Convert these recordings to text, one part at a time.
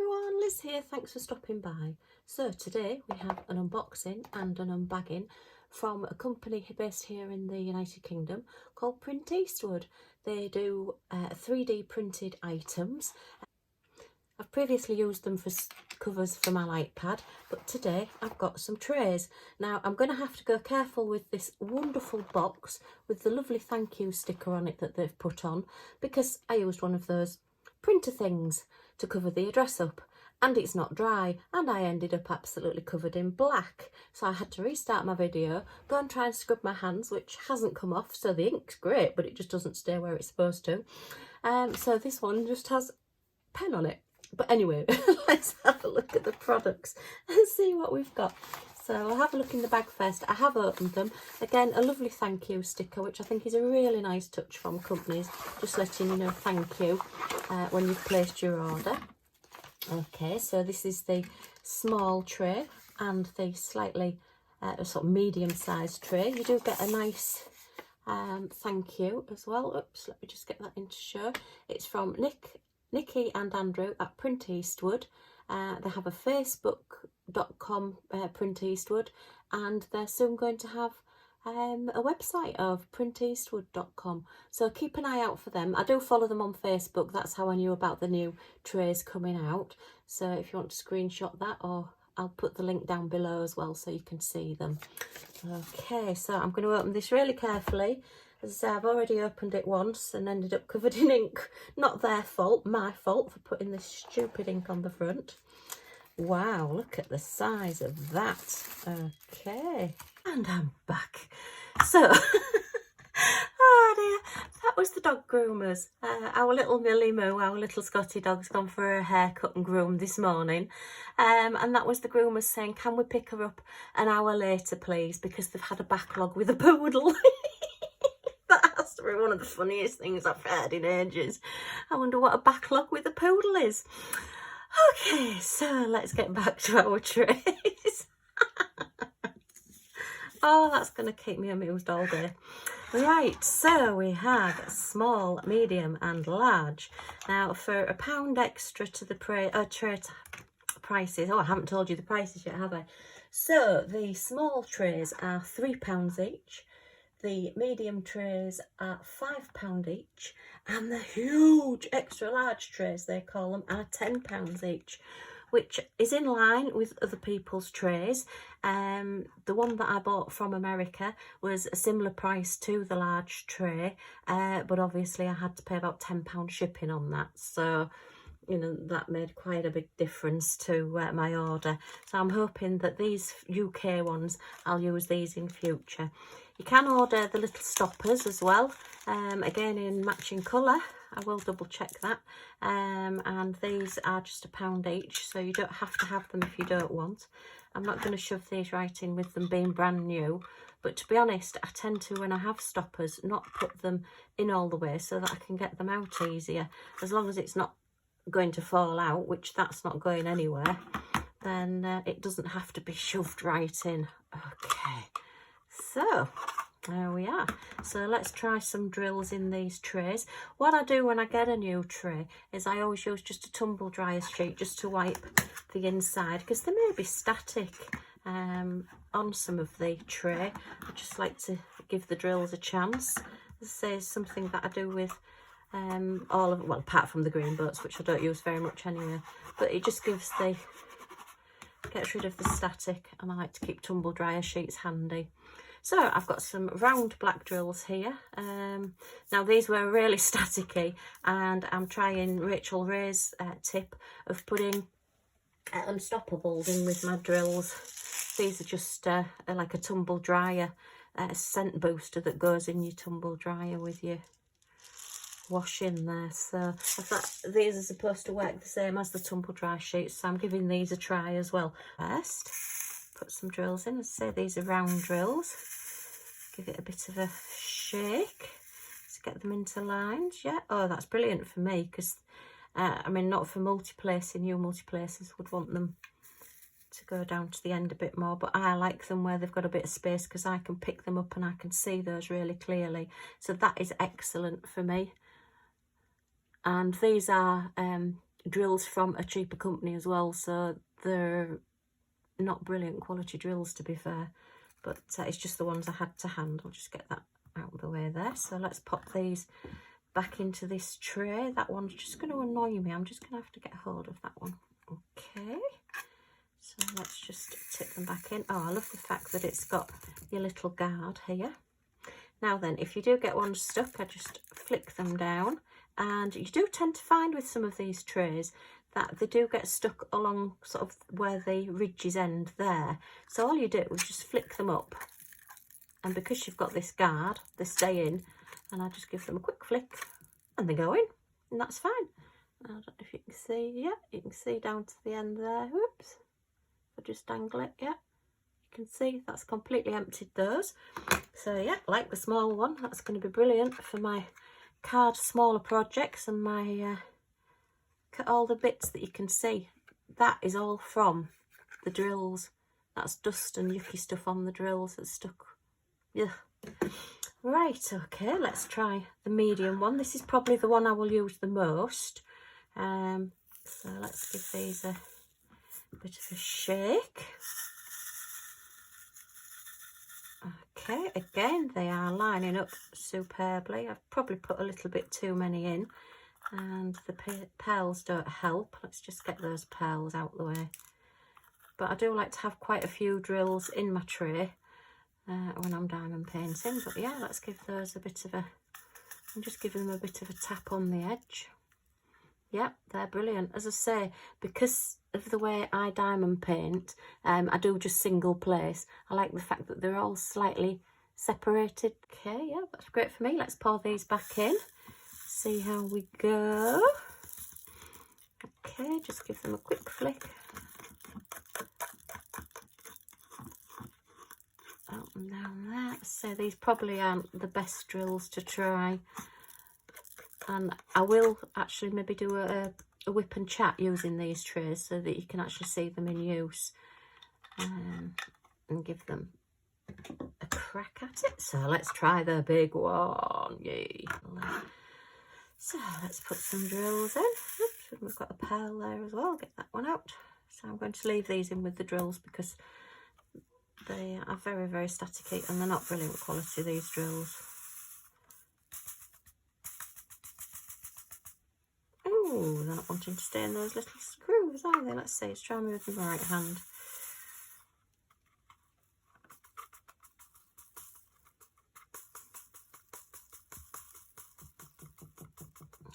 everyone, Liz here, thanks for stopping by. So today we have an unboxing and an unbagging from a company based here in the United Kingdom called Print Eastwood. They do 3D printed items. I've previously used them for covers for my light pad, but today I've got some trays. Now I'm going to have to go careful with this wonderful box with the lovely thank you sticker on it that they've put on, because I used one of those printer things to cover the address up and it's not dry and I ended up absolutely covered in black. So I had to restart my video, go and try and scrub my hands, which hasn't come off, so the ink's great but it just doesn't stay where it's supposed to. So this one just has pen on it. But anyway, let's have a look at the products and see what we've got. So I'll have a look in the bag first. I have opened them. Again, a lovely thank you sticker, which I think is a really nice touch from companies, just letting you know thank you when you've placed your order. Okay, so this is the small tray and the slightly sort of medium-sized tray. You do get a nice thank you as well. Oops, let me just get that into show. It's from Nikki and Andrew at Print Eastwood. They have a facebook.com Print Eastwood, and they're soon going to have a website of printeastwood.com, so keep an eye out for them. I do follow them on Facebook, that's how I knew about the new trays coming out. So if you want to screenshot that, or I'll put the link down below as well so you can see them. Okay, so I'm going to open this really carefully. As I say, I've already opened it once and ended up covered in ink. Not their fault, my fault for putting this stupid ink on the front. Wow, look at the size of that. Okay, and I'm back. So, oh dear, that was the dog groomers. Our little Millie Moo, our little Scotty dog's gone for her haircut and groomed this morning. And that was the groomers saying, can we pick her up an hour later, please? Because they've had a backlog with a poodle. That has to be one of the funniest things I've heard in ages. I wonder what a backlog with a poodle is. Okay, so let's get back to our trays. Oh, that's going to keep me amused all day. Right, so we have small, medium and large. Now, for £1 extra to the tray prices, oh, I haven't told you the prices yet, have I? So, the small trays are £3 each. The medium trays are £5 each, and the huge extra large trays, they call them, are £10 each, which is in line with other people's trays. The one that I bought from America was a similar price to the large tray, but obviously I had to pay about £10 shipping on that, so you know that made quite a big difference to my order. So I'm hoping that these UK ones, I'll use these in future. You can order the little stoppers as well, again in matching colour. I will double check that. And these are just £1 each, so you don't have to have them if you don't want. I'm not going to shove these right in with them being brand new, but to be honest, I tend to, when I have stoppers, not put them in all the way so that I can get them out easier. As long as it's not going to fall out, which that's not going anywhere, then it doesn't have to be shoved right in. Okay, so there we are. So let's try some drills in these trays. What I do when I get a new tray is I always use just a tumble dryer sheet just to wipe the inside, because they may be static on some of the tray. I just like to give the drills a chance. This is something that I do with all of, well, apart from the green boats, which I don't use very much anyway, but it just gets rid of the static, and I like to keep tumble dryer sheets handy. So I've got some round black drills here. Now these were really staticky, and I'm trying Rachel Ray's tip of putting unstoppables in with my drills. These are just like a tumble dryer scent booster that goes in your tumble dryer with your wash in there. So I thought these are supposed to work the same as the tumble dry sheets, so I'm giving these a try as well. First, put some drills in. As I say, these are round drills. Give it a bit of a shake to get them into lines. Yeah, oh, that's brilliant for me, because I mean, not for multi-placing. New multi-placers would want them to go down to the end a bit more, but I like them where they've got a bit of space, because I can pick them up and I can see those really clearly. So that is excellent for me. And these are drills from a cheaper company as well, so they're not brilliant quality drills, to be fair, but it's just the ones I had to hand. I'll just get that out of the way there. So let's pop these back into this tray. That one's just going to annoy me. I'm just going to have to get hold of that one. Okay, so let's just tip them back in. Oh, I love the fact that it's got your little guard here. Now then, if you do get one stuck, I just flick them down, and you do tend to find with some of these trays that they do get stuck along sort of where the ridges end there. So all you do is just flick them up, and because you've got this guard, they stay in, and I just give them a quick flick and they go in, and that's fine. I don't know if you can see, yeah, you can see down to the end there. Whoops, I just dangle it, yeah. You can see that's completely emptied those. So yeah, like the small one, that's going to be brilliant for my card smaller projects and my look at all the bits that you can see. That is all from the drills. That's dust and yucky stuff on the drills that's stuck. Yeah. Right, okay, let's try the medium one. This is probably the one I will use the most. So let's give these a bit of a shake. Okay, again, they are lining up superbly. I've probably put a little bit too many in, and the pearls don't help. Let's just get those pearls out the way. But I do like to have quite a few drills in my tray when I'm diamond painting. But yeah, let's give those a bit of a, I'm just giving them a bit of a tap on the edge. Yeah, they're brilliant. As I say, because of the way I diamond paint, I do just single place. I like the fact that they're all slightly separated. Okay, yeah, that's great for me. Let's pour these back in. See how we go. Okay, just give them a quick flick. Up and down there. So these probably aren't the best drills to try. And I will actually maybe do a whip and chat using these trays so that you can actually see them in use and give them a crack at it. So let's try the big one. Yay. So let's put some drills in. Oops, we've got a pearl there as well. Get that one out. So I'm going to leave these in with the drills because they are very, very staticky and they're not brilliant quality, these drills. Oh, they're not wanting to stay in those little screws, are they? Let's see, let's try me with my right hand.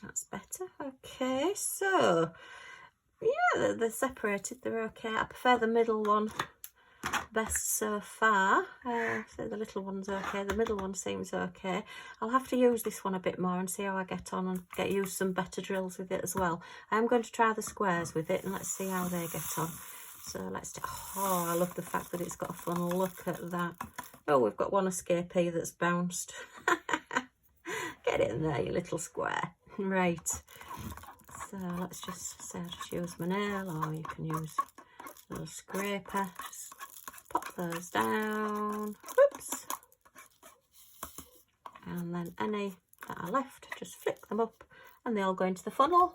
That's better. Okay, so yeah, they're separated, they're okay. I prefer the middle one best so far. So the little one's okay, the middle one seems okay. I'll have to use this one a bit more and see how I get on and get used some better drills with it as well. I'm going to try the squares with it and let's see how they get on. So let's do, oh, I love the fact that it's got a funnel. Look at that. Oh, we've got one escapee that's bounced. Get in there, you little square. Right, so let's just say I just use my nail, or you can use a little scraper. Just pop those down. Whoops. And then any that are left, just flick them up and they all go into the funnel.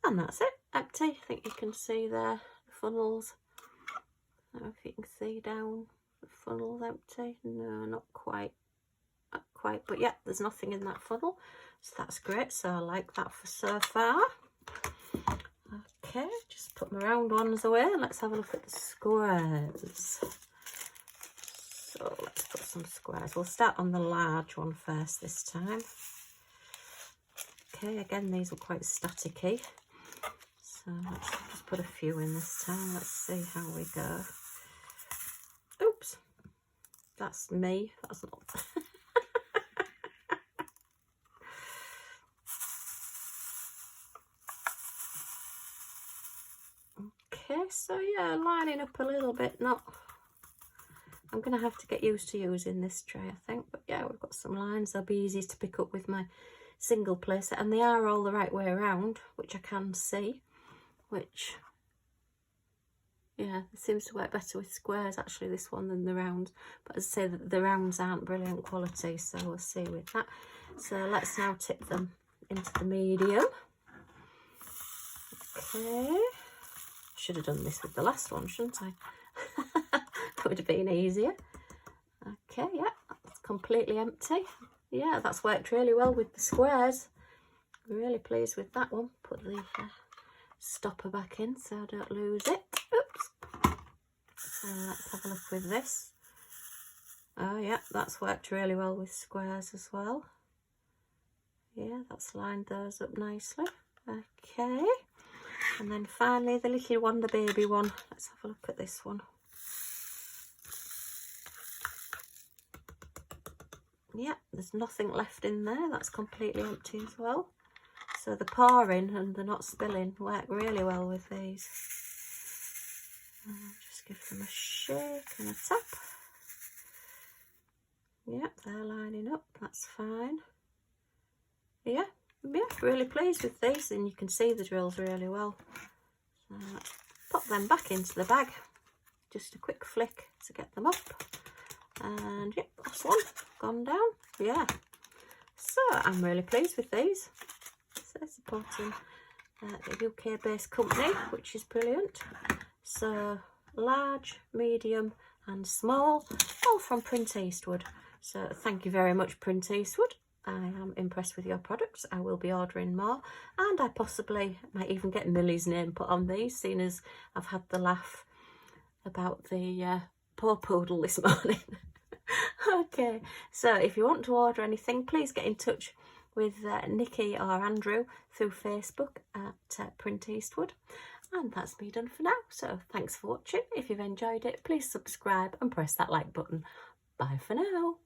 And that's it, empty. I think you can see there the funnels. I don't know if you can see down the funnel's empty. No, not quite. Not quite, but yeah, there's nothing in that funnel. So that's great. So I like that for so far. Okay, just put my round ones away and let's have a look at the squares. So let's put some squares. We'll start on the large one first this time. Okay, again, these are quite staticky. So let's just put a few in this time. Let's see how we go. Oops, that's me. That's not... Okay, so yeah, lining up a little bit. Not, I'm going to have to get used to using this tray, I think. But yeah, we've got some lines. They'll be easy to pick up with my single placer. And they are all the right way around, which I can see. Which, yeah, it seems to work better with squares, actually, this one, than the rounds. But as I say, the rounds aren't brilliant quality, so we'll see with that. So let's now tip them into the medium. Okay. Should have done this with the last one, shouldn't I? That would have been easier. Okay, yeah, that's completely empty. Yeah, that's worked really well with the squares. Really pleased with that one. Put the stopper back in so I don't lose it. Oops. Let's have a look with this. Oh yeah, that's worked really well with squares as well. Yeah, that's lined those up nicely. Okay. And then finally the little Wonder Baby one. Let's have a look at this one. Yeah, there's nothing left in there. That's completely empty as well. So the pouring and the not spilling work really well with these. Just give them a shake and a tap. Yep, they're lining up. That's fine. Yeah, really pleased with these, and you can see the drills really well. So let's pop them back into the bag. Just a quick flick to get them up. And yep, that's one gone down. Yeah, so I'm really pleased with these. So supporting a UK based company, which is brilliant. So large, medium and small, all from Print Eastwood. So thank you very much, Print Eastwood. I am impressed with your products. I will be ordering more, and I possibly might even get Millie's name put on these, seeing as I've had the laugh about the poor poodle this morning. Okay, so if you want to order anything, please get in touch with Nikki or Andrew through Facebook at Print Eastwood. And that's me done for now. So thanks for watching. If you've enjoyed it, please subscribe and press that like button. Bye for now.